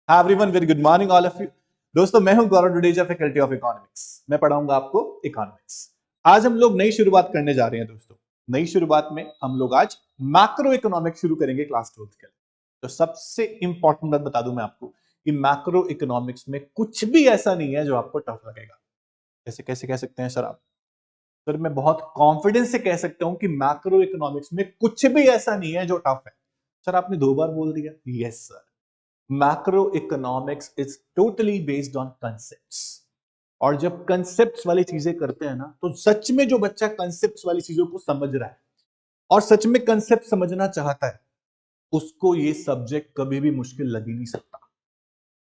Hi everyone, very good morning all of you. दोस्तों, मैं हूं गौरव डुडेजा, फैकल्टी ऑफ इकोनॉमिक्स। मैं पढ़ाऊंगा आपको इकोनॉमिक्स। आज हम लोग नई शुरुआत करने जा रहे हैं दोस्तों। नई शुरुआत में हम लोग आज मैक्रो इकोनॉमिक्स शुरू करेंगे क्लास 12 के लिए। तो सबसे इंपॉर्टेंट बात बता दूं मैं आपको कि मैक्रो इकोनॉमिक्स में कुछ भी ऐसा नहीं है जो आपको टफ लगेगा। कैसे कैसे कह सकते हैं सर आप? सर, मैं बहुत कॉन्फिडेंस से कह सकता हूं कि मैक्रो इकोनॉमिक्स में कुछ भी ऐसा नहीं है जो टफ है। सर, आपने 2 बार बोल दिया। Yes sir, macroeconomics is totally based on concepts. और जब कंसेप्ट्स वाली चीजें करते हैं ना, तो सच में जो बच्चा कंसेप्ट्स वाली चीजों को समझ रहा है और सच में कंसेप्ट समझना चाहता है, उसको ये सब्जेक्ट कभी भी मुश्किल लग ही नहीं सकता।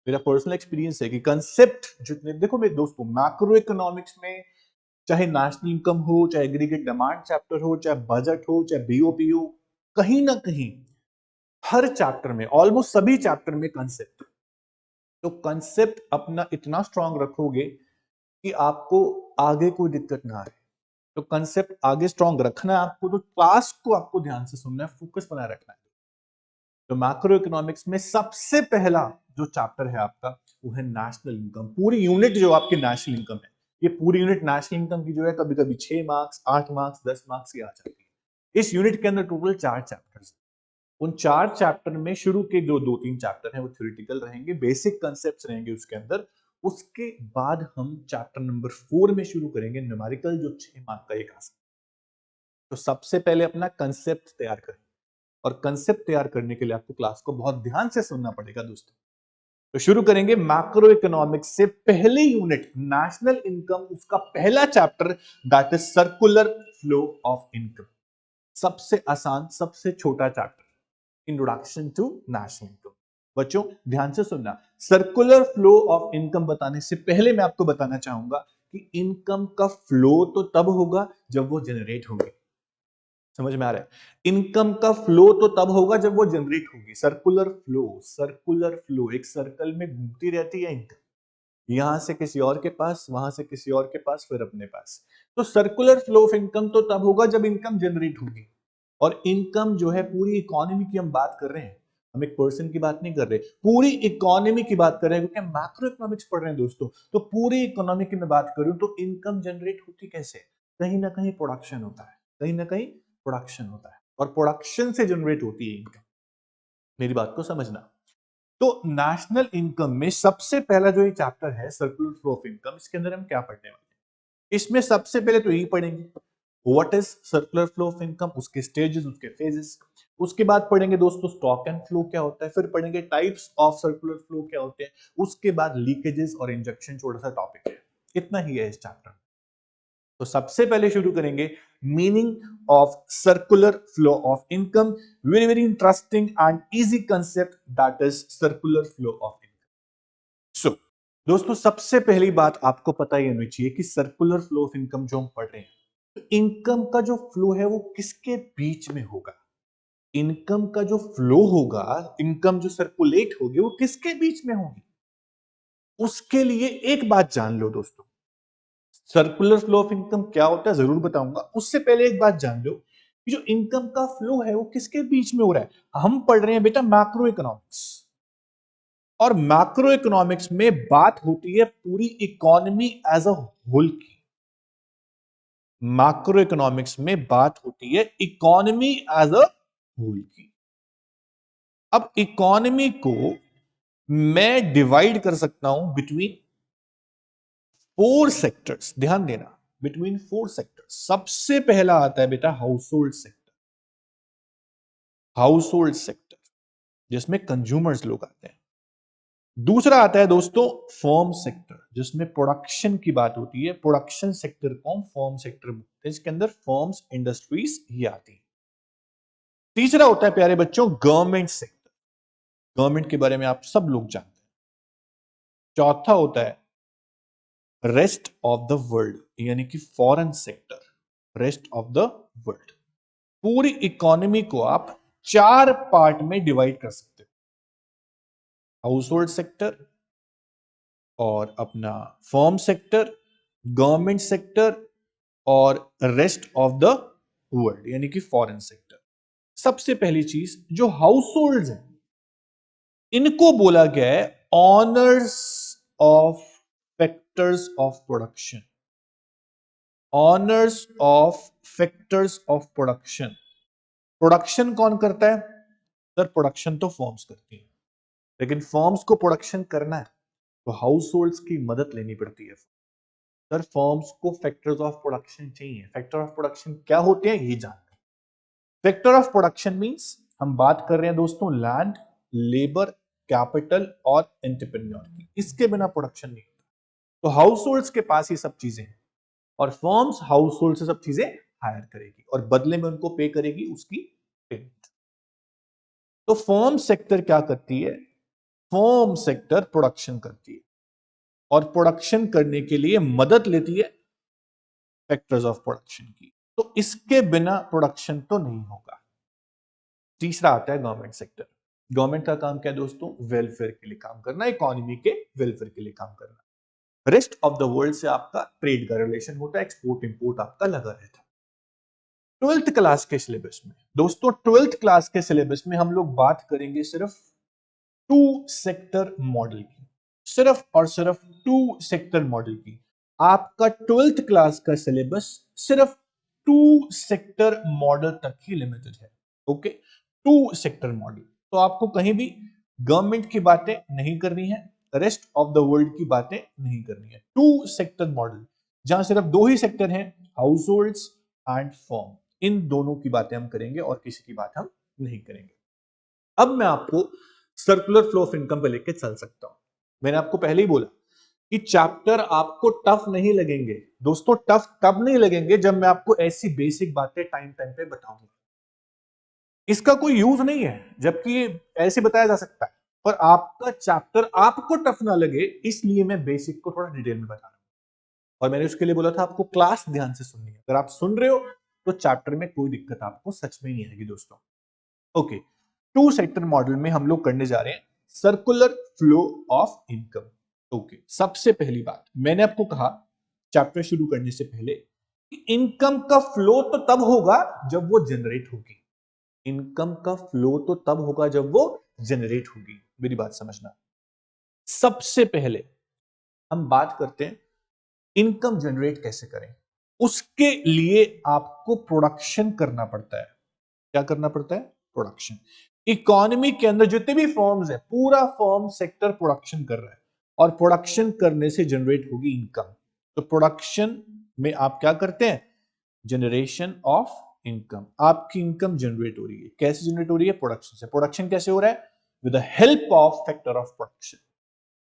मेरा पर्सनल एक्सपीरियंस है कि कंसेप्ट जितने, देखो मेरे दोस्तों, मैक्रो इकोनॉमिक्स में चाहे नेशनल इनकम हो, चाहे एग्रीगेट डिमांड चैप्टर हो, चाहे बजट हो, चाहे बीओपी हो, कहीं ना कहीं हर चैप्टर में, ऑलमोस्ट सभी चैप्टर में कंसेप्ट। तो कंसेप्ट अपना इतना स्ट्रांग रखोगे कि आपको आगे कोई दिक्कत ना आए। तो कंसेप्ट आगे स्ट्रांग रखना है आपको, तो क्लास को आपको ध्यान से सुनना है, फोकस बनाए रखना है। तो मैक्रो इकोनॉमिक्स में सबसे पहला जो चैप्टर है आपका, वो है नेशनल इनकम। पूरी यूनिट जो आपकी नेशनल इनकम है, ये पूरी यूनिट नेशनल इनकम की जो है, कभी कभी 6 मार्क्स, 8 मार्क्स, 10 मार्क्स की आ जाती है। इस यूनिट के अंदर टोटल 4 चैप्टर्स। उन 4 चैप्टर में शुरू के जो 2-3 चैप्टर हैं वो थ्योरेटिकल रहेंगे, बेसिक कंसेप्ट्स रहेंगे उसके अंदर। उसके बाद हम चैप्टर नंबर 4 में शुरू करेंगे न्यूमेरिकल, जो 6 मार्क का एक आ सकता है। तो सबसे पहले अपना कंसेप्ट तैयार करें, और कंसेप्ट तैयार करने के लिए आपको क्लास को बहुत ध्यान से सुनना पड़ेगा दोस्तों। तो शुरू करेंगे मैक्रो इकोनॉमिक्स से। पहली यूनिट नेशनल इनकम, उसका पहला chapter, that is circular flow of income. सबसे आसान, सबसे छोटा chapter, introduction to national income. बच्चों ध्यान से सुनना, सर्कुलर फ्लो ऑफ इनकम बताने से पहले मैं आपको बताना चाहूंगा कि इनकम का फ्लो तो तब होगा जब वो जनरेट होगी। समझ में आ रहा है? इनकम का फ्लो तो तब होगा जब वो जनरेट होगी। सर्कुलर फ्लो, सर्कुलर फ्लो, एक सर्कल में घूमती रहती है इनकम, यहां से किसी और के पास, वहां से किसी और के पास, फिर अपने पास। तो सर्कुलर फ्लो ऑफ इनकम तो तब होगा जब इनकम जनरेट होगी। और इनकम जो है, पूरी इकोनॉमी की हम बात कर रहे हैं, हम एक पर्सन की बात नहीं कर रहे, पूरी इकोनॉमी की बात कर रहे हैं, क्योंकि हम मैक्रो इकोनॉमिक्स पढ़ रहे हैं दोस्तों। तो पूरी इकोनॉमी की मैं बात करूं तो इनकम जनरेट होती कैसे? कहीं ना कहीं प्रोडक्शन होता है, कहीं ना कहीं प्रोडक्शन होता है, और प्रोडक्शन से जनरेट होती है इनकम। मेरी बात को समझना। तो नेशनल इनकम में सबसे पहला जो ये चैप्टर है, सर्कुलर फ्लो ऑफ इनकम, इसके अंदर हम क्या पढ़ने वाले हैं? इसमें सबसे पहले तो यही पढ़ेंगे, what is circular flow of income, उसके स्टेजेस, उसके फेजेस। उसके बाद पढ़ेंगे दोस्तों स्टॉक एंड फ्लो क्या होता है, फिर पढ़ेंगे टाइप्स ऑफ सर्कुलर फ्लो क्या होते हैं, उसके बाद लीकेजेस और इंजेक्शन, छोटा सा टॉपिक है। इतना ही है इस चैप्टर। तो सबसे पहले शुरू करेंगे meaning of circular flow of income. Very very interesting and easy concept, that is circular flow of income. So दोस्तों, सबसे पहली बात आपको पता ही होनी चाहिए कि सर्कुलर फ्लो ऑफ इनकम जो हम पढ़ रहे हैं, तो इनकम का जो फ्लो है वो किसके बीच में होगा? इनकम का जो फ्लो होगा, इनकम जो सर्कुलेट होगी, वो किसके बीच में होगी? उसके लिए एक बात जान लो दोस्तों, सर्कुलर फ्लो ऑफ इनकम क्या होता है जरूर बताऊंगा। उससे पहले एक बात जान लो कि जो इनकम का फ्लो है वो किसके बीच में हो रहा है। हम पढ़ रहे हैं बेटा मैक्रो इकोनॉमिक्स, और मैक्रो इकोनॉमिक्स में बात होती है पूरी इकोनॉमी एज अ होल की। मैक्रो इकोनॉमिक्स में बात होती है इकोनॉमी एज अ होल की। अब इकोनॉमी को मैं डिवाइड कर सकता हूं बिटवीन 4 सेक्टर्स। ध्यान देना, बिटवीन 4 सेक्टर्स। सबसे पहला आता है बेटा house hold sector, house hold sector जिसमें कंज्यूमर्स लोग आते हैं। दूसरा आता है दोस्तों फर्म सेक्टर, जिसमें प्रोडक्शन की बात होती है। प्रोडक्शन सेक्टर को फर्म सेक्टर बोलते हैं, इसके अंदर फर्म्स, इंडस्ट्रीज ये आती है। तीसरा होता है प्यारे बच्चों गवर्नमेंट सेक्टर, गवर्नमेंट के बारे में आप सब लोग जानते हैं। चौथा होता है रेस्ट ऑफ द वर्ल्ड, यानी कि foreign sector, rest of the world. पूरी इकोनॉमी को आप 4 पार्ट में डिवाइड कर सकते हो, हाउस होल्ड सेक्टर, और अपना फर्म सेक्टर, गवर्नमेंट सेक्टर, और रेस्ट ऑफ द वर्ल्ड यानी कि फॉरेन सेक्टर। सबसे पहली चीज, जो हाउस होल्ड है, इनको बोला गया है honours of factors of production, honours of factors of production. Production कौन करता है सर? प्रोडक्शन तो फॉर्म्स करती है, लेकिन फॉर्म्स को प्रोडक्शन करना है तो हाउस होल्ड्स की मदद लेनी पड़ती है। सर फॉर्म्स को फैक्टर्स ऑफ प्रोडक्शन चाहिए। फैक्टर ऑफ प्रोडक्शन क्या होते हैं ये जानते हैं। फैक्टर ऑफ प्रोडक्शन मींस हम बात कर रहे हैं दोस्तों लैंड, लेबर, कैपिटल और एंटरप्रेन्योर की। इसके बिना प्रोडक्शन नहीं होता। तो हाउस होल्ड्स के पास ये सब चीजें हैं और फॉर्म्स हाउस होल्ड से सब चीजें हायर करेगी और बदले में उनको पे करेगी उसकी पेमेंट। तो फॉर्म सेक्टर क्या करती है? फॉर्म सेक्टर प्रोडक्शन करती है और प्रोडक्शन करने के लिए मदद लेती है फैक्टर्स ऑफ प्रोडक्शन की। तो इसके बिना प्रोडक्शन तो नहीं होगा। तीसरा आता है गवर्नमेंट सेक्टर। गवर्नमेंट का काम क्या है दोस्तों? वेलफेयर के लिए काम करना, इकोनॉमी के वेलफेयर के लिए काम करना। रेस्ट ऑफ द वर्ल्ड से आपका ट्रेड का रिलेशन होता है, एक्सपोर्ट इंपोर्ट आपका लगा रहता है। ट्वेल्थ क्लास के सिलेबस में दोस्तों, ट्वेल्थ क्लास के सिलेबस में हम लोग बात करेंगे सिर्फ टू सेक्टर मॉडल की, सिर्फ और सिर्फ टू सेक्टर मॉडल की। आपका ट्वेल्थ क्लास का सिलेबस सिर्फ टू सेक्टर मॉडल तक ही लिमिटेड है। Okay, two sector model. तो आपको कहीं भी गवर्नमेंट की बातें नहीं करनी है, रेस्ट ऑफ द वर्ल्ड की बातें नहीं करनी है। टू सेक्टर मॉडल जहां सिर्फ दो ही सेक्टर हैं, हाउस होल्ड्स एंड फॉर्म। इन दोनों की बातें हम करेंगे और किसी की बात हम नहीं करेंगे। अब मैं आपको सर्कुलर फ्लो ऑफ इनकम पे लेके चल सकता हूं। मैंने आपको पहले ही बोला कि चैप्टर आपको टफ नहीं लगेंगे दोस्तों। टफ तब नहीं लगेंगे जब मैं आपको ऐसी बेसिक बातें टाइम टाइम पे बताऊंगा। इसका कोई यूज नहीं है, जबकि ये ऐसे बताया जा सकता है, पर आपका चैप्टर आपको टफ ना लगे इसलिए मैं बेसिक को थोड़ा डिटेल में बता रहा हूं। और मैंने उसके लिए बोला था आपको क्लास ध्यान से सुननी है। अगर आप सुन रहे हो तो चैप्टर में कोई दिक्कत आपको सच में नहीं आएगी दोस्तों। ओके, टू सेक्टर मॉडल में हम लोग करने जा रहे हैं circular flow of income. Okay, सबसे पहली बात मैंने आपको कहा चैप्टर शुरू करने से पहले कि इनकम का फ्लो तो तब होगा जब वो जनरेट होगी। इनकम का फ्लो तो तब होगा जब वो जनरेट होगी। मेरी बात समझना। सबसे पहले हम बात करते हैं इनकम जनरेट कैसे करें। उसके लिए आपको प्रोडक्शन करना पड़ता है। क्या करना पड़ता है? प्रोडक्शन। इकोनॉमी के अंदर जितने भी फॉर्म्स है, पूरा फॉर्म सेक्टर प्रोडक्शन कर रहा है और प्रोडक्शन करने से जनरेट होगी इनकम। तो प्रोडक्शन में आप क्या करते हैं? Generation of income. आपकी इनकम जनरेट हो रही है। कैसे जनरेट हो रही है? प्रोडक्शन से। प्रोडक्शन कैसे हो रहा है? With the help of factor of production.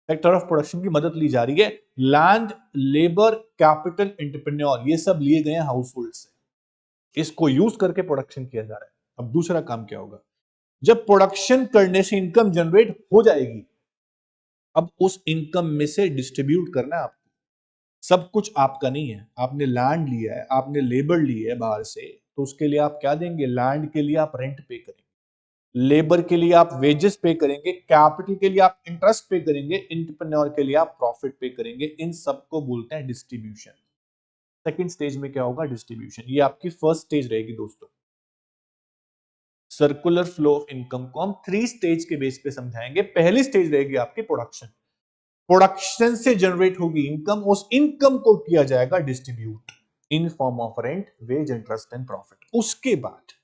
Factor of production की मदद ली जा रही है। लैंड, लेबर, कैपिटल, एंटरप्रेन्योर, ये सब लिए गए हैं हाउस होल्ड से। इसको यूज करके प्रोडक्शन किया जा रहा है। अब दूसरा काम क्या होगा? जब प्रोडक्शन करने से इनकम जनरेट हो जाएगी, अब उस इनकम में से डिस्ट्रीब्यूट करना है आपको। सब कुछ आपका नहीं है। आपने लैंड लिया है, आपने लेबर ली है बाहर से, तो उसके लिए आप क्या देंगे? लैंड के लिए आप रेंट पे करेंगे, लेबर के लिए आप वेजेस पे करेंगे, कैपिटल के लिए आप इंटरेस्ट पे करेंगे, एंटरप्रेन्योर के लिए आप प्रॉफिट पे करेंगे। इन सबको बोलते हैं डिस्ट्रीब्यूशन। सेकंड स्टेज में क्या होगा? डिस्ट्रीब्यूशन। ये आपकी फर्स्ट स्टेज रहेगी दोस्तों। सर्कुलर फ्लो ऑफ इनकम को हम थ्री स्टेज के बेस पे समझाएंगे। पहली स्टेज रहेगी आपकी प्रोडक्शन। प्रोडक्शन से जनरेट होगी इनकम, उस इनकम को किया जाएगा distribute in form of rent, wage, interest and profit. उसके बाद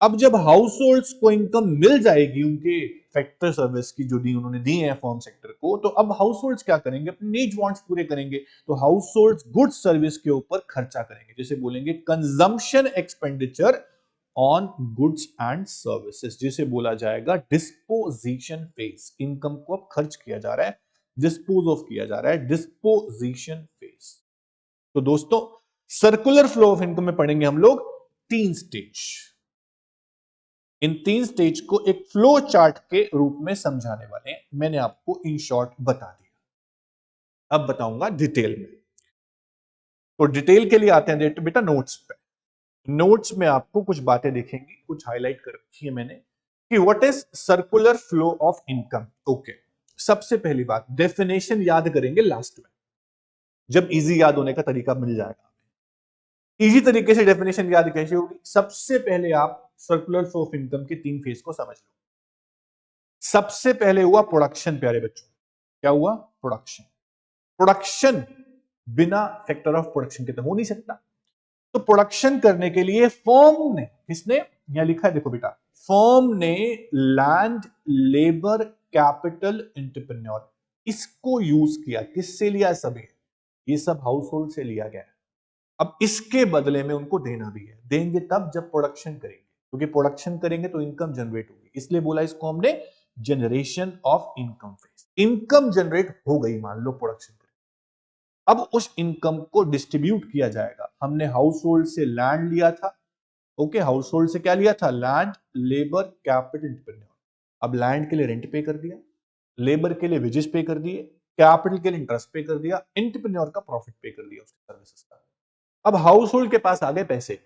अब जब हाउस होल्ड्स को इनकम मिल जाएगी उनके फैक्टर सर्विस की जो दी उन्होंने दी है फॉर्म सेक्टर को, तो अब हाउस होल्ड्स क्या करेंगे? अपने नीड वांट्स पूरे करेंगे। तो हाउस होल्ड्स गुड्स सर्विस के ऊपर खर्चा करेंगे, जैसे बोलेंगे consumption expenditure on goods and services, जिसे बोला जाएगा डिस्पोजिशन फेज। इनकम को अब खर्च किया जा रहा है, डिस्पोज ऑफ किया जा रहा है, डिस्पोजिशन फेज। तो दोस्तों सर्कुलर फ्लो ऑफ इनकम में पढ़ेंगे हम लोग तीन स्टेज। इन तीन स्टेज को एक फ्लो चार्ट के रूप में समझाने वाले हैं। मैंने आपको इन शॉर्ट बता दिया, अब बताऊंगा डिटेल में। तो डिटेल के लिए आते हैं बेटा नोट्स पे। नोट्स में आपको कुछ बातें दिखेंगी, कुछ हाईलाइट कर रखी है मैंने कि what is circular flow of income. Okay, सबसे पहली बात डेफिनेशन याद करेंगे लास्ट में, जब इजी याद होने का तरीका मिल जाएगा। इजी तरीके से डेफिनेशन याद कैसे होगी? सबसे पहले आप सर्कुलर फ्लो ऑफ इनकम के तीन फेज को समझ लो। सबसे पहले हुआ प्रोडक्शन प्यारे बच्चों। क्या हुआ? प्रोडक्शन। प्रोडक्शन बिना फैक्टर ऑफ प्रोडक्शन के तो हो नहीं सकता। तो प्रोडक्शन करने के लिए फर्म ने, किसने, यहां लिखा है देखो बेटा, फर्म ने लैंड, लेबर, कैपिटल, एंटरप्रेन्योर, इसको यूज किया। किससे लिया? सभी, ये सब हाउस होल्ड से लिया गया है। अब इसके बदले में उनको देना भी है। देंगे तब जब प्रोडक्शन करेंगे, क्योंकि प्रोडक्शन करेंगे तो इनकम जनरेट होगी, इसलिए बोला इसको हमने generation of income phase. Income generate हो गई, मान लो प्रोडक्शन करें, अब उस इनकम को डिस्ट्रीब्यूट किया जाएगा। हमने हाउस होल्ड से लैंड लिया था, ओके, हाउस होल्ड से क्या लिया था? Land, labour, capital, entrepreneur. अब लैंड के लिए रेंट पे कर दिया, लेबर के लिए वेजेस पे कर दिए, कैपिटल के लिए इंटरेस्ट पे कर दिया, एंटरप्रेन्योर का प्रॉफिट पे कर दिया उसकी सर्विसेज का। अब हाउस होल्ड के पास आ गए पैसे,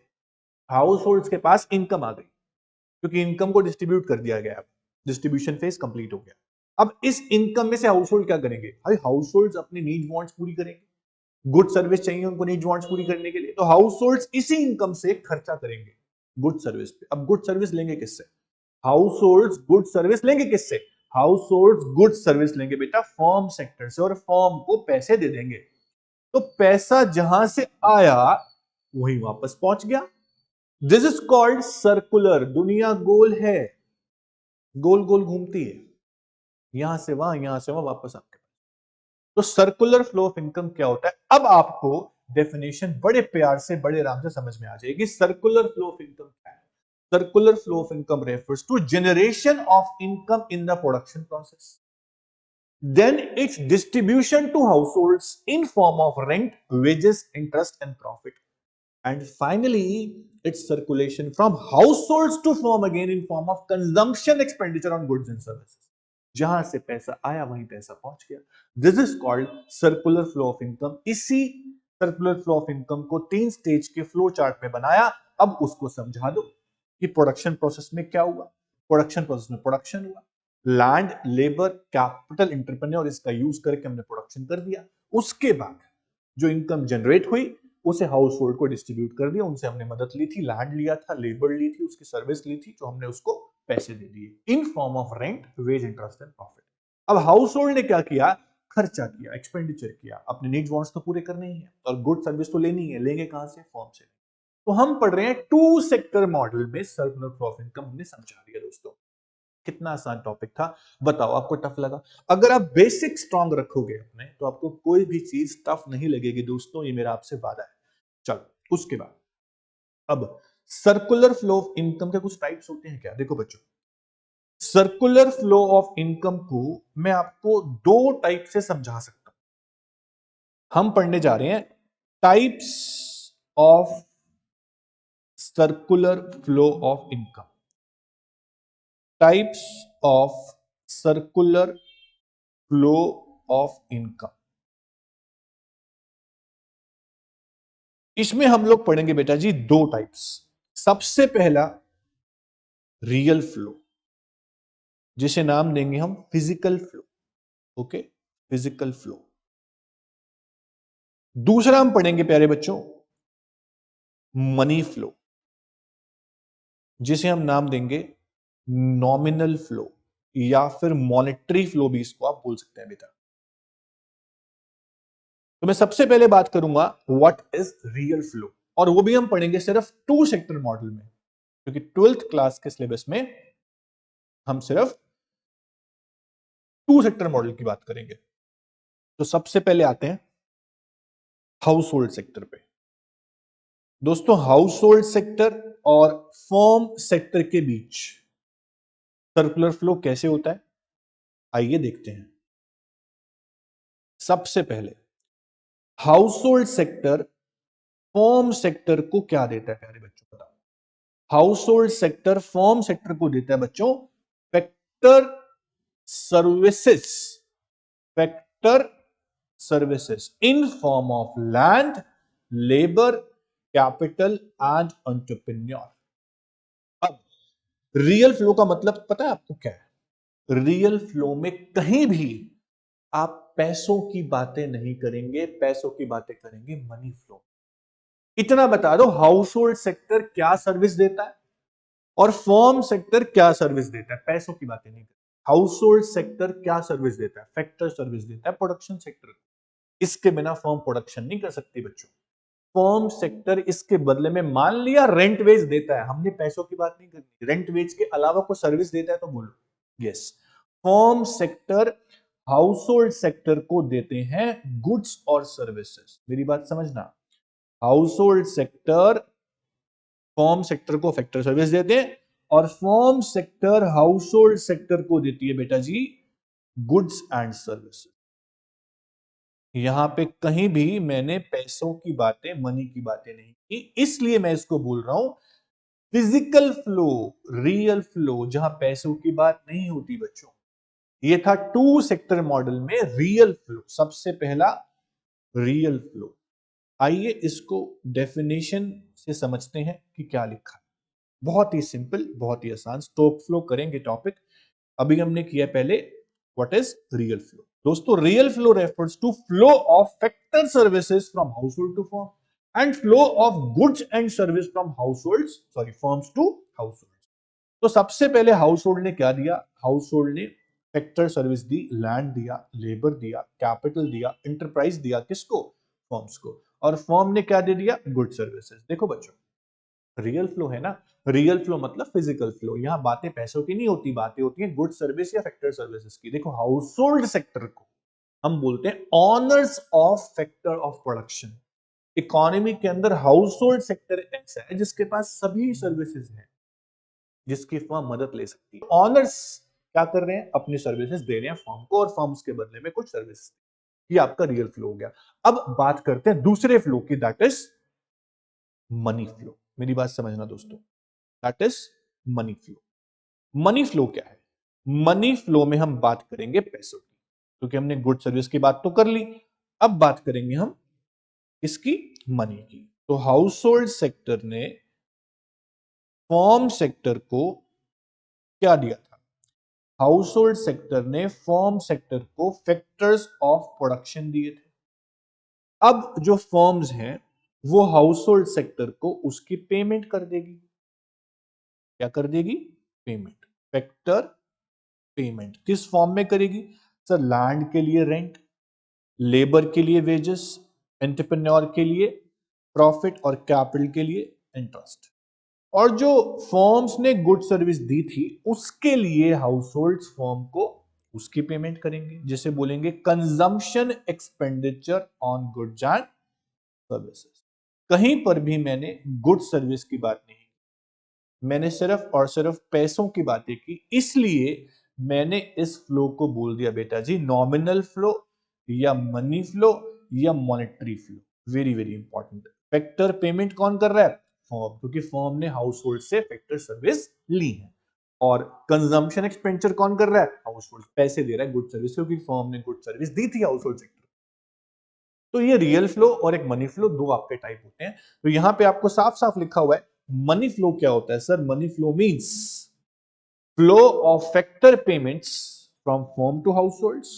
हाउस होल्ड के पास इनकम आ गई, क्योंकि इनकम को डिस्ट्रीब्यूट कर दिया गया, डिस्ट्रीब्यूशन फेज कंप्लीट हो गया। अब इस इनकम में से हाउस होल्ड क्या करेंगे? भाई हाउस होल्ड अपनी नीड वांट्स पूरी करेंगे, गुड सर्विस चाहिए उनको नीड वांट्स पूरी करने के लिए, तो हाउस होल्ड इसी इनकम से खर्चा करेंगे गुड सर्विस पे। अब गुड सर्विस लेंगे किससे? हाउस होल्ड गुड सर्विस लेंगे किससे? हाउस होल्ड गुड सर्विस लेंगे बेटा फर्म सेक्टर से, और फर्म को पैसे दे देंगे। तो पैसा जहां से आया वही वापस पहुंच गया। This is called circular. दुनिया गोल है, गोल गोल घूमती है, यहां से वहां, यहां से वहां, वापस आपके पास। तो सर्कुलर फ्लो ऑफ इनकम क्या होता है? अब आपको डेफिनेशन बड़े प्यार से, बड़े आराम से समझ में आ जाएगी। सर्कुलर फ्लो ऑफ इनकम क्या है? Circular flow of income refers to generation of income in the production process, then its distribution to households in form of rent, wages, interest and profit, and finally its circulation from households to firm again in form of consumption expenditure on goods and services. जहां से पैसा आया वहीं पैसा पहुंच गया। This is called circular flow of income. इसी circular flow of income को 3 स्टेज के फ्लो चार्ट में बनाया। अब उसको समझा दो कि प्रोडक्शन प्रोसेस में क्या हुआ। प्रोडक्शन प्रोसेस में प्रोडक्शन हुआ, लैंड, लेबर, कैपिटल, एंटरप्रेन्योर, इसका यूज करके हमने प्रोडक्शन कर दिया। उसके बाद जो इनकम जनरेट हुई उसे हाउस होल्ड को डिस्ट्रीब्यूट कर दिया। उनसे हमने मदद ली थी, लैंड लिया था, लेबर ली थी, उसकी सर्विस ली थी, जो हमने उसको पैसे दे दिए in form of rent, wage, interest and profit. अब हाउस होल्ड ने क्या किया? खर्चा किया, एक्सपेंडिचर किया। अपने नीड्स वांट्स तो पूरे करने ही है, और गुड सर्विस तो लेनी है। लेंगे कहां से? फॉर्म से। तो हम पढ़ रहे हैं 2 सेक्टर मॉडल में सर्कुलर फ्लो ऑफ इनकम हमने समझा दिया दोस्तों। कितना आसान टॉपिक था, बताओ आपको टफ लगा? अगर आप बेसिक स्ट्रांग रखोगे अपने, तो आपको कोई भी चीज टफ नहीं लगेगी दोस्तों, ये मेरा आपसे वादा है। चलो उसके बाद अब सर्कुलर फ्लो ऑफ इनकम के कुछ टाइप्स होते हैं क्या? देखो बच्चों, सर्कुलर फ्लो ऑफ इनकम को मैं आपको 2 टाइप से समझा सकता हूं। हम पढ़ने जा रहे हैं types of circular flow of income. Types of circular flow of income. इसमें हम लोग पढ़ेंगे बेटा जी 2 टाइप्स। सबसे पहला रियल फ्लो, जिसे नाम देंगे हम physical flow. Okay, physical flow. दूसरा हम पढ़ेंगे प्यारे बच्चों मनी फ्लो, जिसे हम नाम देंगे नॉमिनल फ्लो, या फिर मॉनेटरी फ्लो भी इसको आप बोल सकते हैं बेटा। तो मैं सबसे पहले बात करूंगा व्हाट इज रियल फ्लो, और वो भी हम पढ़ेंगे सिर्फ 2 सेक्टर मॉडल में, क्योंकि 12th क्लास के सिलेबस में हम सिर्फ 2 सेक्टर मॉडल की बात करेंगे। तो सबसे पहले आते हैं हाउस होल्ड सेक्टर पे। दोस्तों हाउस होल्ड सेक्टर और फर्म सेक्टर के बीच सर्कुलर फ्लो कैसे होता है, आइए देखते हैं। सबसे पहले house hold sector firm sector को क्या देता है प्यारे बच्चों, बताओ। House hold sector firm sector को देता है बच्चों factor services, factor services in form of land, labour, capital and entrepreneur. अब रियल फ्लो का मतलब पता है आपको क्या है? रियल फ्लो में कहीं भी आप पैसों की बातें नहीं करेंगे, पैसों की बातें करेंगे मनी फ्लो। इतना बता दो, हाउस होल्ड सेक्टर क्या सर्विस देता है और फर्म सेक्टर क्या सर्विस देता है, पैसों की बातें नहीं करते। हाउस होल्ड सेक्टर क्या सर्विस देता है? फैक्टर सर्विस देता है प्रोडक्शन सेक्टर। इसके बिना फर्म प्रोडक्शन नहीं कर सकती बच्चों। फर्म सेक्टर इसके बदले में मान लिया रेंट वेज देता है, हमने पैसों की बात नहीं करनी, रेंट वेज के अलावा कोई सर्विस देता है तो बोलो yes. Firm sector house hold sector को देते हैं गुड्स और सर्विसेज। मेरी बात समझना, house hold sector firm sector को फैक्टर सर्विस देते हैं और firm sector house hold sector को देती है बेटा जी गुड्स एंड सर्विसेज। यहां पे कहीं भी मैंने पैसों की बातें, मनी की बातें नहीं की, इसलिए मैं इसको बोल रहा हूं फिजिकल फ्लो, रियल फ्लो, जहां पैसों की बात नहीं होती बच्चों। ये था टू सेक्टर मॉडल में रियल फ्लो, सबसे पहला रियल फ्लो। आइए इसको डेफिनेशन से समझते हैं कि क्या लिखा है। बहुत ही सिंपल, बहुत ही आसान, स्टोक फ्लो करेंगे टॉपिक। अभी हमने किया पहले व्हाट इज रियल फ्लो। दोस्तों real flow refers to flow of factor services from household to firm and flow of goods and service from households sorry firms to household. तो सबसे पहले household ने क्या दिया? हाउसहोल्ड ने फैक्टर सर्विस दी, land दिया, लेबर दिया, कैपिटल दिया, इंटरप्राइज दिया, किसको? फर्म्स को। और फर्म ने क्या दे दिया? Good services. देखो बच्चों रियल फ्लो है ना, रियल फ्लो मतलब फिजिकल फ्लो। यहां बातें पैसों की नहीं होती, बातें होती हैं गुड सर्विस या फैक्टर सर्विसेज की। देखो हाउस होल्ड सेक्टर को हम बोलते हैं honours of factor of production. Economy के अंदर हाउस होल्ड सेक्टर ऐसा है जिसके पास सभी सर्विसेज हैं, जिसकी फर्म मदद ले सकती है। ऑनर्स क्या कर रहे हैं? अपनी सर्विसेज दे रहे हैं फर्म को और फर्म्स के बदले में कुछ सर्विस। ये आपका रियल फ्लो हो गया। अब बात करते हैं दूसरे फ्लो की, दैट इज मनी फ्लो। मेरी बात समझना दोस्तों, that is money flow. Money flow क्या है? मनी फ्लो में हम बात करेंगे पैसों की, क्योंकि हमने गुड सर्विस की बात तो कर ली। अब बात करेंगे हम इसकी, मनी की। तो हाउस होल्ड सेक्टर ने फर्म सेक्टर को क्या दिया था? हाउस होल्ड सेक्टर ने फर्म सेक्टर को फैक्टर्स ऑफ प्रोडक्शन दिए थे। अब जो फर्म्स हैं वो हाउस होल्ड सेक्टर को उसकी पेमेंट कर देगी। क्या कर देगी? पेमेंट। फैक्टर पेमेंट किस फॉर्म में करेगी? सर लैंड के लिए रेंट, लेबर के लिए वेजेस, एंटरप्रेन्योर के लिए प्रॉफिट और कैपिटल के लिए इंटरेस्ट। और जो फर्म्स ने गुड सर्विस दी थी उसके लिए हाउस होल्ड फर्म को उसकी पेमेंट करेंगे, जिसे बोलेंगे consumption expenditure on goods and services. कहीं पर भी मैंने गुड सर्विस की बात नहीं, मैंने सिर्फ और सिर्फ पैसों की बातें की, इसलिए मैंने इस फ्लो को बोल दिया बेटा जी नॉमिनल फ्लो या मनी फ्लो या monetary flow. Very very important. Factor payment कौन कर रहा है? फर्म, क्योंकि फर्म ने हाउस होल्ड से फैक्टर सर्विस ली है। और कंजम्पशन एक्सपेंडिचर कौन कर रहा है? हाउस होल्ड पैसे दे रहा है गुड सर्विस, क्योंकि फर्म ने गुड सर्विस दी थी हाउस होल्ड सेक्टर। तो ये रियल फ्लो और एक मनी फ्लो दो आपके टाइप होते हैं। तो यहां पे आपको साफ साफ लिखा हुआ है मनी फ्लो क्या होता है? Sir money flow means flow of factor payments from firm to households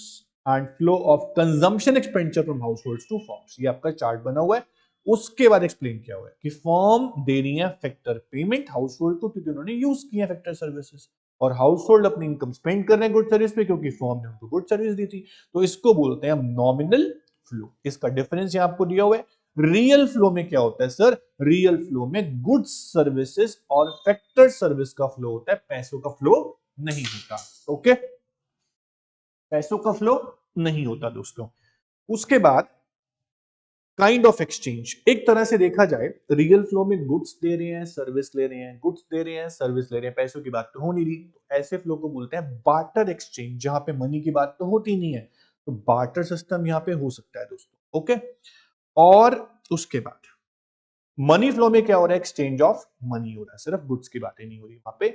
and flow of consumption expenditure from households to firms. ये आपका चार्ट बना हुआ है। उसके बाद एक्सप्लेन किया हुआ है कि फर्म दे रही है फैक्टर पेमेंट हाउस होल्ड को, क्योंकि उन्होंने यूज किया फैक्टर सर्विसेज, और हाउस होल्ड अपनी इनकम स्पेंड कर रहे हैं गुड सर्विस पे, क्योंकि फर्म ने उनको गुड सर्विस दी थी। तो इसको बोलते हैं नॉमिनल फ्लो। इसका डिफरेंस यहां आपको दिया हुआ है। रियल फ्लो में क्या होता है सर? रियल फ्लो में गुड्स सर्विसेज और फैक्टर सर्विस का फ्लो होता है, पैसों का फ्लो नहीं होता। ओके, पैसों का फ्लो नहीं होता दोस्तों। उसके बाद काइंड ऑफ एक्सचेंज, एक तरह से देखा जाए रियल फ्लो में गुड्स दे रहे हैं, सर्विस ले रहे हैं, गुड्स दे रहे हैं, सर्विस ले रहे हैं, पैसों की बात तो हो नहीं रही, तो ऐसे फ्लो को बोलते हैं बार्टर एक्सचेंज, जहां पे मनी की बात तो होती नहीं है। तो बार्टर सिस्टम यहां पे हो सकता है दोस्तों। ओके, और उसके बाद मनी फ्लो में क्या हो रहा है? एक्सचेंज ऑफ मनी हो रहा है, सिर्फ गुड्स की बातें नहीं हो रही। वहां पे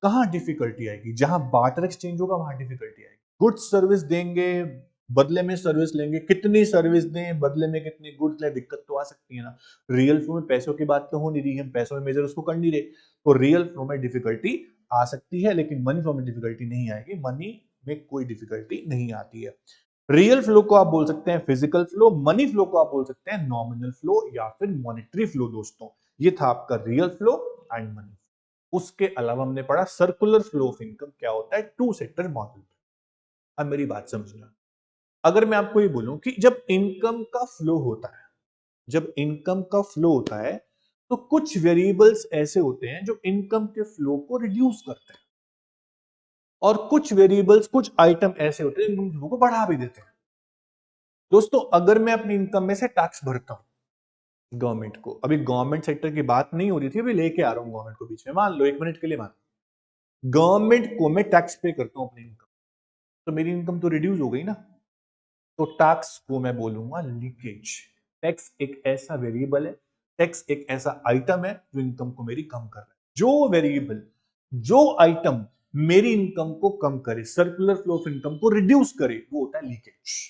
कहां डिफिकल्टी आएगी? जहां बार्टर एक्सचेंज होगा वहां डिफिकल्टी आएगी। गुड्स सर्विस देंगे, बदले में सर्विस लेंगे, कितनी सर्विस दें, बदले में कितनी गुड्स लें, दिक्कत तो आ सकती है ना। रियल फ्लो में पैसों की बात तो हो नहीं रही, हम पैसों में मेजर उसको कर नहीं रहे, तो रियल फ्लो में डिफिकल्टी आ सकती है, लेकिन मनी फ्लो में डिफिकल्टी नहीं आएगी। मनी में कोई डिफिकल्टी नहीं आती है। रियल फ्लो को आप बोल सकते हैं फिजिकल फ्लो, मनी फ्लो को आप बोल सकते हैं नॉमिनल फ्लो या फिर मॉनेटरी फ्लो। दोस्तों ये था आपका रियल फ्लो एंड मनी। उसके अलावा हमने पढ़ा सर्कुलर फ्लो ऑफ इनकम क्या होता है, टू सेक्टर मॉडल। अब मेरी बात समझना, अगर मैं आपको ये बोलूं कि जब इनकम का फ्लो होता है, जब इनकम का फ्लो होता है तो कुछ वेरिएबल्स ऐसे होते हैं जो इनकम के फ्लो को रिड्यूस करते हैं, और कुछ वेरिएबल्स, कुछ आइटम ऐसे होते हैं जो इनकम फ्लो को बढ़ा भी देते हैं। दोस्तों, अगर मैं अपनी इनकम में से टैक्स भरता हूं गवर्नमेंट को, अभी गवर्नमेंट सेक्टर की बात नहीं हो रही थी, अभी लेके आ रहा हूं गवर्नमेंट को बीच में, मान लो 1 मिनट के लिए, मान गवर्नमेंट को मैं टैक्स पे करता हूं अपनी इनकम, तो मेरी इनकम तो रिड्यूस हो गई ना, तो टैक्स को मैं बोलूंगा लीकेज। टैक्स एक ऐसा वेरिएबल है, टैक्स एक ऐसा आइटम है जो इनकम को मेरी कम कर रहा है। जो वेरिएबल, जो आइटम मेरी इनकम को कम करे, सर्कुलर फ्लो ऑफ इनकम को रिड्यूस करे, वो होता है लीकेज।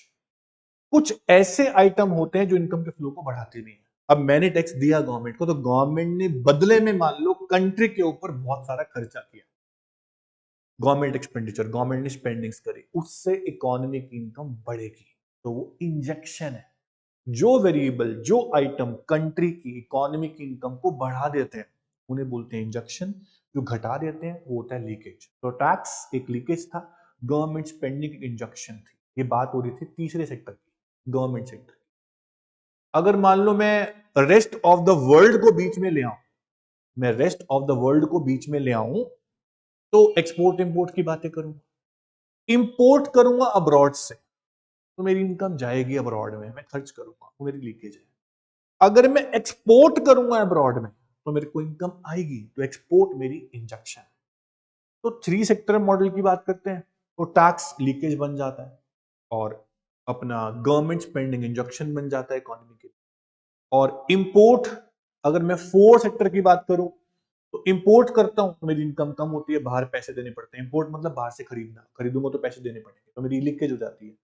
कुछ ऐसे आइटम होते हैं जो इनकम के फ्लो को बढ़ाते नहीं है। अब मैंने टैक्स दिया गवर्नमेंट को, तो गवर्नमेंट ने बदले में मान लो कंट्री के ऊपर बहुत सारा खर्चा किया, गवर्नमेंट एक्सपेंडिचर, गवर्नमेंट ने स्पेंडिंग्स करी, उससे इकोनॉमी की इनकम बढ़ेगी, तो वो इंजेक्शन है। जो वेरिएबल, जो आइटम कंट्री की इकोनॉमी की इनकम को बढ़ा देते हैं उन्हें बोलते हैं इंजेक्शन, जो घटा देते हैं वो होता है लीकेज। तो टैक्स एक लीकेज था, गवर्नमेंट स्पेंडिंग एक इंजेक्शन थी। ये बात हो रही थी तीसरे सेक्टर की, गवर्नमेंट सेक्टर। अगर मान लो मैं रेस्ट ऑफ द वर्ल्ड को बीच में ले आऊं, मैं रेस्ट ऑफ द वर्ल्ड को बीच में ले आऊं, तो एक्सपोर्ट इंपोर्ट की बातें करूंगा, इंपोर्ट करूंगा अब्रॉड से, तो मेरी इनकम जाएगी अब्रॉड में, मैं खर्च करूंगा, वो मेरी लीकेज है। अगर मैं एक्सपोर्ट करूंगा अब्रॉड में, तो मेरे को इनकम आएगी, तो एक्सपोर्ट मेरी इंजेक्शन है। तो 3 सेक्टर मॉडल की बात करते हैं, तो टैक्स लीकेज बन जाता है, और अपना गवर्नमेंट स्पेंडिंग इंजेक्शन बन जाता है इकोनॉमी के। और इंपोर्ट, अगर मैं 4 सेक्टर की बात करूं, तो इंपोर्ट करता हूं तो मेरी इनकम कम होती है, बाहर पैसे देने पड़ते हैं। इंपोर्ट मतलब बाहर से खरीदना, खरीदूंगा तो पैसे देने पड़ेंगे, तो मेरी लीकेज हो जाती है।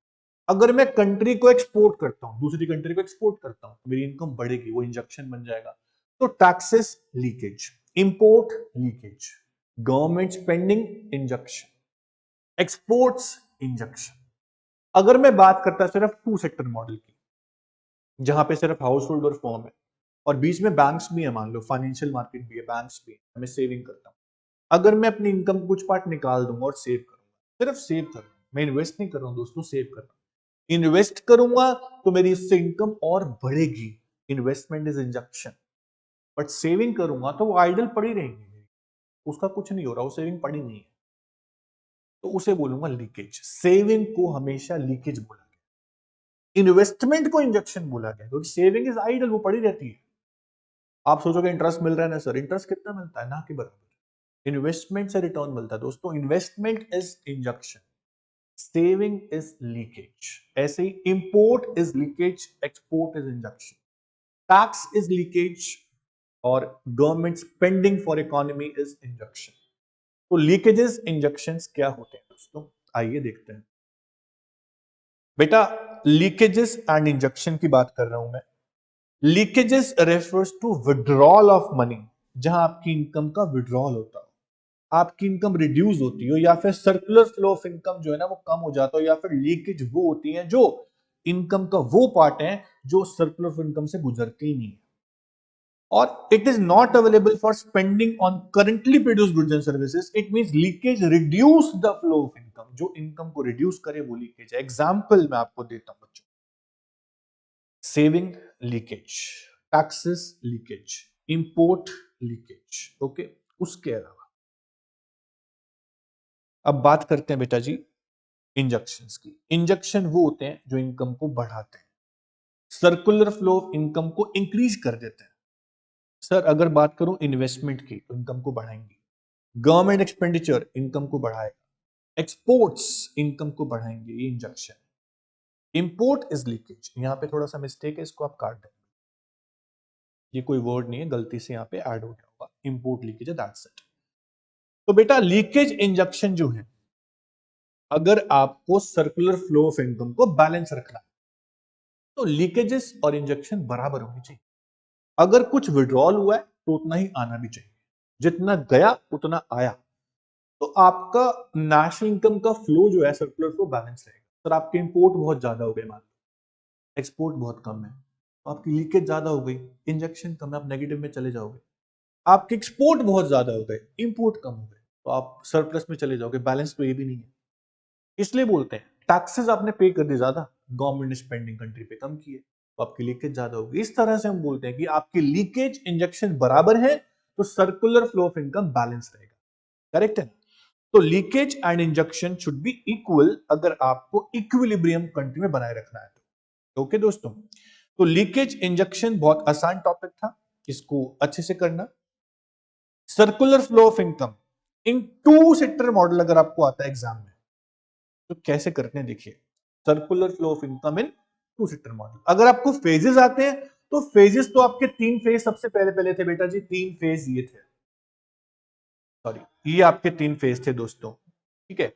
अगर मैं कंट्री को एक्सपोर्ट करता हूं, दूसरी कंट्री को एक्सपोर्ट करता हूं, तो मेरी इनकम बढ़ेगी, वो इंजेक्शन बन जाएगा। तो taxes leakage, import leakage, government spending injection, exports injection. अगर मैं बात करता सिर्फ 2 सेक्टर मॉडल की, जहां पे सिर्फ हाउस होल्ड और फॉर्म है, और बीच में बैंक्स भी है, मान लो फाइनेंशियल मार्केट भी है, बैंक्स भी है, मैं सेविंग करता हूं। अगर मैं अपनी इनकम कुछ पार्ट निकाल दूंगा और सेव करूंगा, सिर्फ सेव करूंगा, मैं इन्वेस्ट नहीं कर रहा हूं दोस्तों, सेव कर रहा हूं। इन्वेस्ट करूंगा तो मेरी इससे इनकम और बढ़ेगी, investment is injection. But saving करूंगा तो वो आइडल पड़ी रहेंगी, उसका कुछ नहीं हो रहा, वो सेविंग पड़ी नहीं है, तो उसे बोलूंगा लीकेज। सेविंग को हमेशा लीकेज बोला गया, इन्वेस्टमेंट को इंजेक्शन बोला गया, क्योंकि सेविंग इज आइडल, वो पड़ी रहती है। आप सोचोगे इंटरेस्ट मिल रहा है ना सर, इंटरेस्ट कितना मिलता है, ना कि बराबर। इन्वेस्टमेंट से रिटर्न मिलता है दोस्तों, investment is injection, saving is leakage. ऐसे ही import is leakage, export is injection, tax is leakage, और government spending for economy is injection. तो लीकेजेस, इंजेक्शंस क्या होते हैं दोस्तों, आइए देखते हैं। बेटा, लीकेजेस एंड इंजेक्शन की बात कर रहा हूं मैं। Leakages refers to withdrawal of money, जहां आपकी इनकम का विड्रॉल होता हो, आपकी इनकम रिड्यूस होती हो, या फिर सर्कुलर फ्लो ऑफ इनकम जो है ना वो कम हो जाता हो, या फिर लीकेज वो होती है जो इनकम का वो पार्ट है जो सर्कुलर ऑफ इनकम से गुजरते ही नहीं है, और it is not available for spending on currently produced goods and services. It means leakage reduce the flow of income, जो इनकम को रिड्यूस करे वो लीकेज है। एग्जांपल मैं आपको देता हूं बच्चों, saving leakage, taxes leakage, import leakage, okay. उसके अलावा अब बात करते हैं बेटा जी इंजेक्शंस की। इंजेक्शन वो होते हैं जो इनकम को बढ़ाते हैं, सर्कुलर फ्लो ऑफ इनकम को इंक्रीज कर देते हैं। सर अगर बात करूं इन्वेस्टमेंट की, तो इनकम को बढ़ाएंगे, गवर्नमेंट एक्सपेंडिचर इनकम को बढ़ाएगा, एक्सपोर्ट्स इनकम को बढ़ाएंगे, ये इंजेक्शन। इंपोर्ट इज लीकेज, यहां पे थोड़ा सा मिस्टेक है, इसको आप काट दें, ये कोई वर्ड नहीं है, गलती से यहां पे ऐड हो गया होगा, इंपोर्ट लीकेज है, दैट्स इट। तो बेटा लीकेज इंजेक्शन जो है, अगर आपको सर्कुलर फ्लो ऑफ इनकम को बैलेंस रखना है, तो लीकेजेस और इंजेक्शन बराबर होनी चाहिए। अगर कुछ विड्रॉल हुआ है तो उतना ही आना भी चाहिए, जितना गया उतना आया, तो आपका नेशनल इनकम का फ्लो जो है, सर्कुलर फ्लो बैलेंस रहेगा। सर आपके इंपोर्ट बहुत ज्यादा हो गए, मान लो एक्सपोर्ट बहुत कम है, तो आपकी लीकेज ज्यादा हो गई, इंजेक्शन कम है, आप नेगेटिव में चले जाओगे। आपके एक्सपोर्ट बहुत ज्यादा हो गए, इंपोर्ट कम हो गए, तो आप सरप्लस में चले जाओगे, बैलेंस तो ये भी नहीं है। इसलिए बोलते हैं टैक्सेस आपने पे कर दी ज्यादा, गवर्नमेंट ने स्पेंडिंग कंट्री पे कम की है, तो आपकी लीकेज ज्यादा होगी। इस तरह से हम बोलते हैं कि आपकी लीकेज इंजेक्शन बराबर है तो circular flow of income balance रहेगा। करेक्ट है? तो leakage and injection should be equal अगर आपको इक्विलिब्रियम कंट्री में बनाए रखना है तो। ओके दोस्तों, तो लीकेज इंजेक्शन बहुत आसान टॉपिक था, इसको अच्छे से करना। Circular flow of income in two sector model अगर आपको आता है एग्जाम में तो कैसे करते हैं देखिए। Circular flow of income in two sector model, अगर आपको फेजेस आते हैं तो फेजेस तो आपके तीन फेज सबसे पहले पहले थे बेटा जी, तीन फेज ये थे, सॉरी ये आपके तीन फेज थे दोस्तों। ठीक है,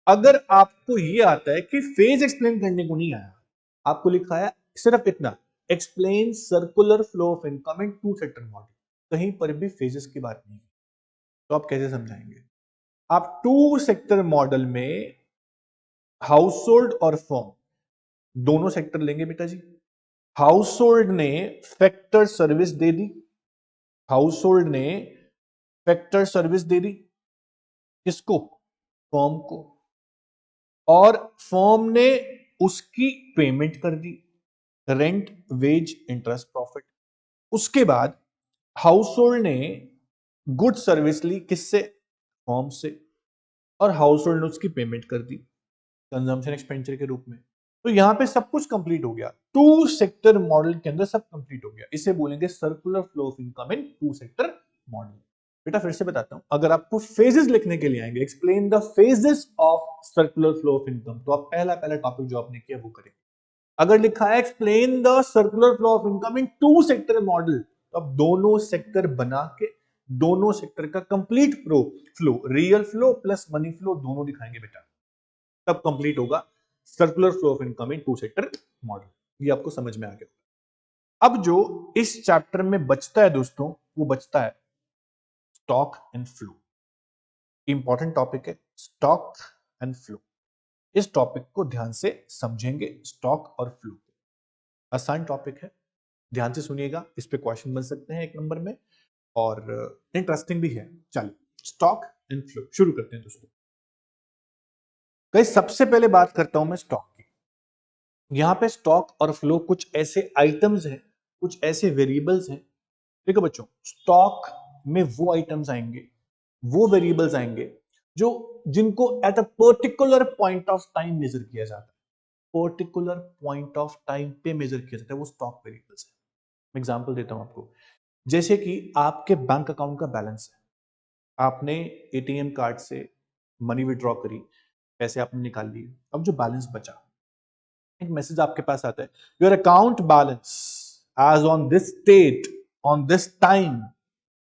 अगर आपको ये आता है कि फेज एक्सप्लेन करने को नहीं आया, आपको लिखा है सिर्फ इतना, explain circular flow of income in two sector model, कहीं पर भी फेजेस की बात नहीं, तो आप कैसे समझाएंगे? आप टू सेक्टर मॉडल में हाउस होल्ड और फर्म दोनों सेक्टर लेंगे बेटा जी। हाउस होल्ड ने फैक्टर सर्विस दे दी, हाउस होल्ड ने फैक्टर सर्विस दे दी किसको? फर्म को, और फर्म ने उसकी पेमेंट कर दी, रेंट वेज इंटरेस्ट प्रॉफिट। उसके बाद हाउस होल्ड ने गुड सर्विस ली किससे? फर्म से, और हाउस होल्ड ने उसकी पेमेंट कर दी कंजम्पशन एक्सपेंडिचर के रूप में। तो यहां पे सब कुछ कंप्लीट हो गया, टू सेक्टर मॉडल के अंदर सब कंप्लीट हो गया, इसे बोलेंगे circular flow of income in two sector model. बेटा फिर से बताता हूं, अगर आपको फेजेस लिखने के लिए आएंगे, explain the phases of circular flow of income, तो आप पहला पहला टॉपिक जो आपने किया वो करेंगे। अगर लिखा है explain the circular flow of income in two sector model, तो आप दोनों सेक्टर बना के दोनों सेक्टर का complete flow real flow plus money flow दोनों दिखाएंगे बेटा, तब कंप्लीट होगा circular flow of income in two sector model. ये आपको समझ में आ गया। अब जो इस चैप्टर में बचता है दोस्तों, वो बचता है stock and flow. Important topic है स्टॉक एंड फ्लो, इस टॉपिक को ध्यान से समझेंगे। स्टॉक और फ्लो आसान टॉपिक है, ध्यान से सुनिएगा, इस पे क्वेश्चन बन सकते हैं एक नंबर में, और इंटरेस्टिंग भी है। चलिए स्टॉक एंड फ्लो शुरू करते हैं दोस्तों। गाइस सबसे पहले बात करता हूं मैं स्टॉक की। यहां पे स्टॉक और फ्लो कुछ ऐसे आइटम्स हैं, कुछ ऐसे वेरिएबल्स हैं। देखो बच्चों, स्टॉक में वो आइटम्स आएंगे, वो वेरिएबल्स आएंगे जो जिनको at a particular point of time measure किया जाता है, पर्टिकुलर पॉइंट ऑफ टाइम पे मेजर किया जाता है, वो स्टॉक वेरिएबल्स है। एग्जांपल देता हूं आपको, जैसे कि आपके बैंक अकाउंट का बैलेंस है, आपने एटीएम कार्ड से मनी विड्रॉ करी, पैसे आपने निकाल लिए, अब जो बैलेंस बचा, एक मैसेज आपके पास आता है, your account balance as on this date on this time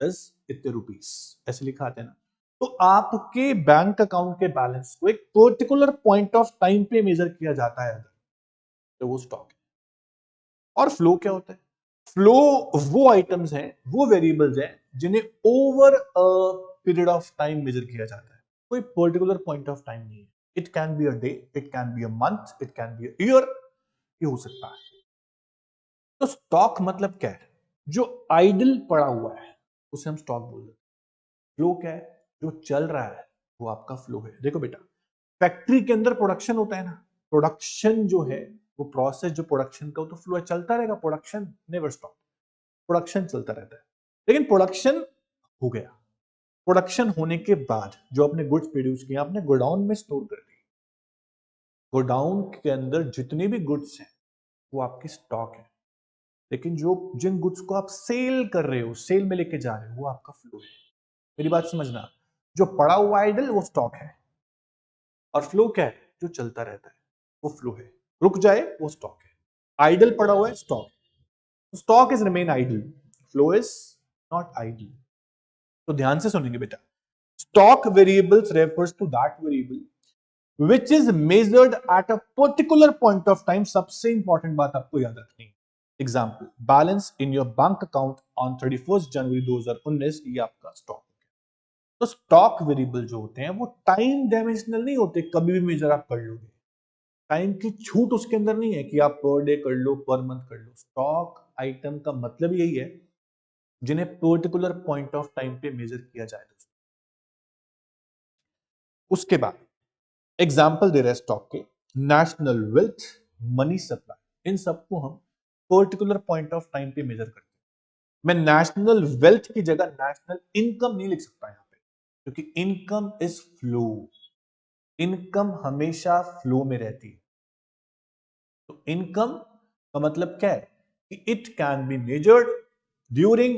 is इतने रुपीस, ऐसे लिखा आता है ना। तो आपके बैंक अकाउंट के बैलेंस को एक पर्टिकुलर पॉइंट ऑफ टाइम पे मेजर किया जाता है अगर, तो वो स्टॉक है। और फ्लो क्या होता है? फ्लो वो आइटम्स हैं, वो वेरिएबल्स हैं जिन्हें over a period of time measure किया जाता है, कोई पर्टिकुलर पॉइंट ऑफ टाइम नहीं है। It can B a day, it can be a month, it can be a year, ये हो सकता है। तो स्टॉक मतलब क्या है? जो आइडल पड़ा हुआ है उसे हम स्टॉक बोल रहे हैं। फ्लो क्या है? जो चल रहा है वो आपका फ्लो है। देखो बेटा, फैक्ट्री के अंदर प्रोडक्शन होता है ना, प्रोडक्शन जो है वो प्रोसेस जो प्रोडक्शन का, वो तो फ्लो है, चलता रहेगा, प्रोडक्शन नेवर स्टॉप, प्रोडक्शन चलता रहता है। लेकिन प्रोडक्शन हो गया, प्रोडक्शन होने के बाद जो आपने गुड्स प्रोड्यूस किया आपने गोडाउन में स्टोर कर दी, गोडाउन के अंदर जितने भी गुड्स हैं वो आपकी स्टॉक है। लेकिन जो जिन गुड्स को आप सेल कर रहे हो, सेल में लेके जा रहे हो, वो आपका फ्लो है। मेरी बात समझना, जो पड़ा हुआ आइडल वो स्टॉक है, और फ्लो क्या है? जो चलता रहता है वो फ्लो है, रुक जाए वो स्टॉक है। आइडल पड़ा हुआ है stock, stock is remain idle, flow is not idle. तो ध्यान से सुनेंगे बेटा, stock variables refers to that variable which is measured at a particular point of time। सबसे इंपॉर्टेंट बात आपको याद रखनी है। Example, balance in your bank account on 31 जनवरी 2019, ये आपका स्टॉक हो गया। तो स्टॉक वेरिएबल जो होते हैं वो टाइम डायमेंशनल नहीं होते, कभी भी मेजर आप कर लोगे, टाइम की छूट उसके अंदर नहीं है कि आप पर डे कर लो, पर मंथ कर लो। स्टॉक आइटम का मतलब यही है जिन्हें पर्टिकुलर पॉइंट ऑफ टाइम पे मेजर किया जाए दोस्तों। उसके बाद एग्जाम्पल दे रहे हैं स्टॉक के, नेशनल वेल्थ, मनी सप्लाई, इन सबको हम पर्टिकुलर पॉइंट ऑफ टाइम पे मेजर करते हैं। मैं नेशनल वेल्थ की जगह नेशनल इनकम नहीं लिख सकता यहां पे, क्योंकि इनकम इज फ्लो, इनकम हमेशा फ्लो में रहती है। तो इनकम का मतलब क्या है कि it can be measured during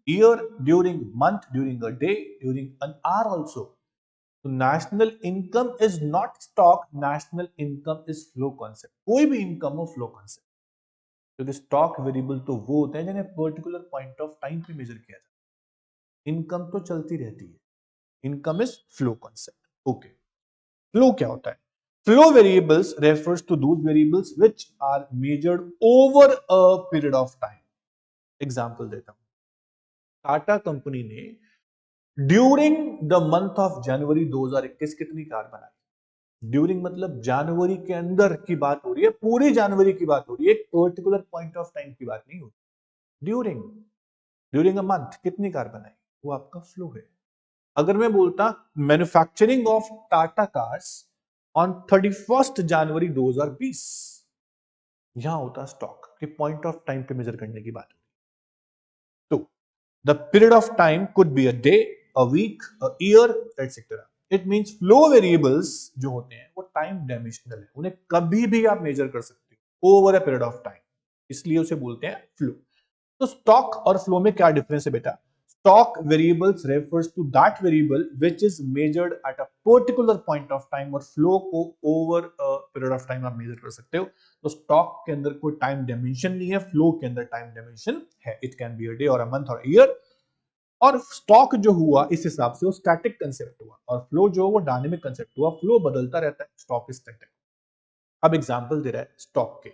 year, during month, during a day, during an hour also. तो national income is not stock, national income is flow concept. कोई भी इनकम हो फ्लो कॉन्सेप्ट, क्योंकि स्टॉक वेरिएबल तो वो होते हैं जिन्हें पर्टिकुलर पॉइंट ऑफ टाइम पे मेजर किया जाता है। इनकम तो चलती रहती है, income is flow concept. Okay, flow क्या होता है? Flow variables refers to those variables which are measured over a period of time. Example देता हूं, टाटा कंपनी ने during the month of January 2021 कितनी कार बनाई? ड्यूरिंग मतलब जनवरी के अंदर की बात हो रही है, पूरी जनवरी की बात हो रही है, एक पर्टिकुलर पॉइंट ऑफ टाइम की बात नहीं हो रही। ड्यूरिंग, ड्यूरिंग अ मंथ कितनी कार बनाई, वो आपका फ्लो है। अगर मैं बोलता manufacturing of Tata cars on 31 January 2020, यहां होता स्टॉक के पॉइंट ऑफ टाइम पे मेजर करने की बात होती। तो the period of time could be a day, a week, a year, etcetera. It means flow variables जो होते हैं वो टाइम डायमेंशनल है, उन्हें कभी भी आप मेजर कर सकते हो over a period of time, इसलिए उसे बोलते हैं फ्लो। तो स्टॉक और फ्लो में क्या डिफरेंस है बेटा? Stock variables refers to that variable which is measured at a particular point of time, और फ्लो को over a period of time आप मेजर कर सकते हो। तो स्टॉक के अंदर कोई टाइम डायमेंशन नहीं है, फ्लो के अंदर टाइम डायमेंशन है। It can B a day और अ मंथ और ईयर। और स्टॉक जो हुआ इस हिसाब से वो स्टैटिक कंसेप्ट हुआ, और फ्लो जो वो डायनेमिक कंसेप्ट हुआ। फ्लो बदलता रहता है, स्टॉक इज स्टैटिक। अब एग्जांपल दे रहा है स्टॉक के,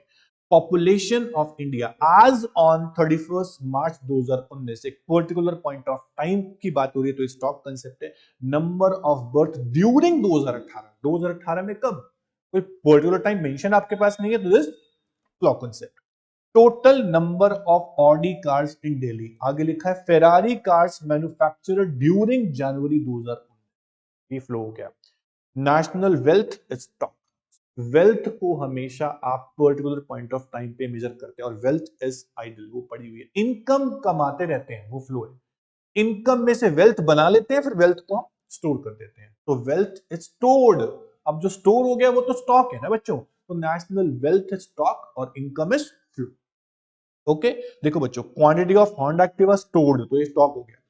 पॉपुलेशन ऑफ इंडिया आज ऑन 31 मार्च 2019, एक पर्टिकुलर पॉइंट ऑफ टाइम की बात हो रही है, तो स्टॉक कंसेप्ट है। नंबर ऑफ बर्थ ड्यूरिंग 2018, 2018 में कब, कोई पर्टिकुलर टाइम मेंशन आपके पास नहीं है, तो this clock concept. Total number of Audi cars in Delhi, आगे लिखा है Ferrari cars manufactured during January 2019, ये फ्लो हो गया। नेशनल वेल्थ स्टॉक, वेल्थ को हमेशा आप पर्टिकुलर पॉइंट ऑफ टाइम पे मेजर करते हैं, और वेल्थ इज आइडल, वो पड़ी हुई है। इनकम कमाते रहते हैं, वो फ्लो है। इनकम में से वेल्थ बना लेते हैं, फिर वेल्थ को हम स्टोर कर देते हैं, तो वेल्थ इज स्टोर्ड। अब जो स्टोर हो गया वो तो स्टॉक है ना बच्चों, तो नेशनल वेल्थ इज स्टॉक और इनकम इज फ्लो। ओके, देखो बच्चों, quantity of Honda Activa stored, तो ये स्टॉक हो गया,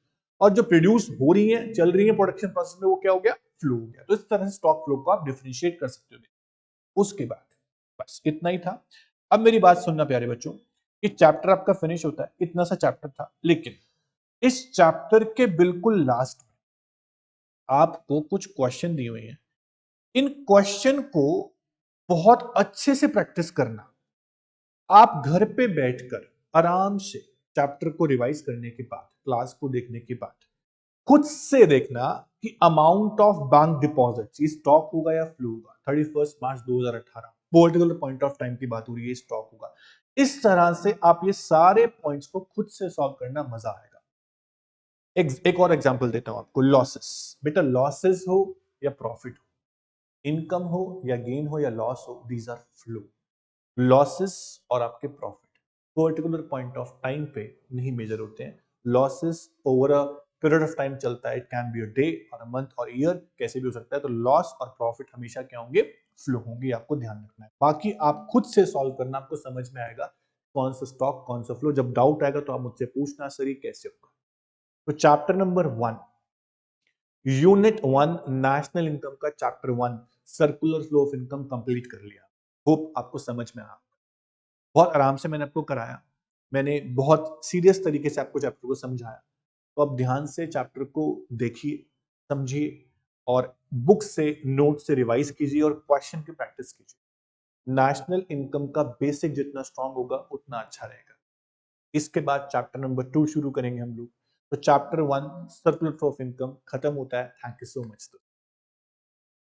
और जो प्रोड्यूस हो रही है, चल रही है प्रोडक्शन प्रोसेस में, वो क्या हो गया, फ्लो हो गया। तो इस तरह से स्टॉक फ्लो को आप डिफरेंशिएट कर सकते हो। उसके बाद बस इतना ही था। अब मेरी बात सुनना प्यारे बच्चों, कि चैप्टर आपका फिनिश होता है, इतना सा चैप्टर था, लेकिन इस चैप्टर के बिल्कुल लास्ट में आपको कुछ क्वेश्चन दिए हुए हैं। इन क्वेश्चन को बहुत अच्छे से प्रैक्टिस करना। आप घर पे बैठकर आराम से चैप्टर को रिवाइज करने के बाद, क्लास को देखने के बाद, खुद से देखना कि अमाउंट ऑफ बैंक डिपॉजिट, ये स्टॉक होगा या फ्लो होगा। 31 मार्च 2018 पर्टिकुलर पॉइंट ऑफ टाइम की बात हो रही है, स्टॉक होगा। इस तरह से आप ये सारे पॉइंट्स को खुद से सॉल्व करना, मजा आएगा। एक और एग्जांपल देता हूं आपको, लॉसेस। बेटा लॉसेस हो या प्रॉफिट हो, इनकम हो या गेन हो या लॉस हो, दीज आर फ्लो। लॉसेस और आपके profit particular point of time पे नहीं मेजर होते हैं। Losses over a period of time चलता है, it can B a day और अ मंथ और ईयर, कैसे भी हो सकता है। तो लॉस और प्रॉफिट हमेशा क्या होंगे, फ्लो होंगे, आपको ध्यान रखना है। बाकी आप खुद से सॉल्व करना, आपको समझ में आएगा कौन सा स्टॉक कौन सा फ्लो। जब डाउट आएगा तो आप मुझसे पूछना, सर ये कैसे होगा। तो chapter number 1, unit 1, national income का chapter 1, circular flow of income, complete कर लिया। होप आपको समझ में आया। बहुत आराम से मैंने आपको कराया, मैंने बहुत सीरियस तरीके से आपको चैप्टर को समझाया। तो आप ध्यान से चैप्टर को देखिए, समझिए, और बुक से नोट से रिवाइज कीजिए और क्वेश्चन की प्रैक्टिस कीजिए। नेशनल इनकम का बेसिक जितना स्ट्रांग होगा उतना अच्छा रहेगा। इसके बाद चैप्टर नंबर 2 शुरू करेंगे हम लोग। तो chapter 1 circular flow of income खत्म होता है। Thank you so much.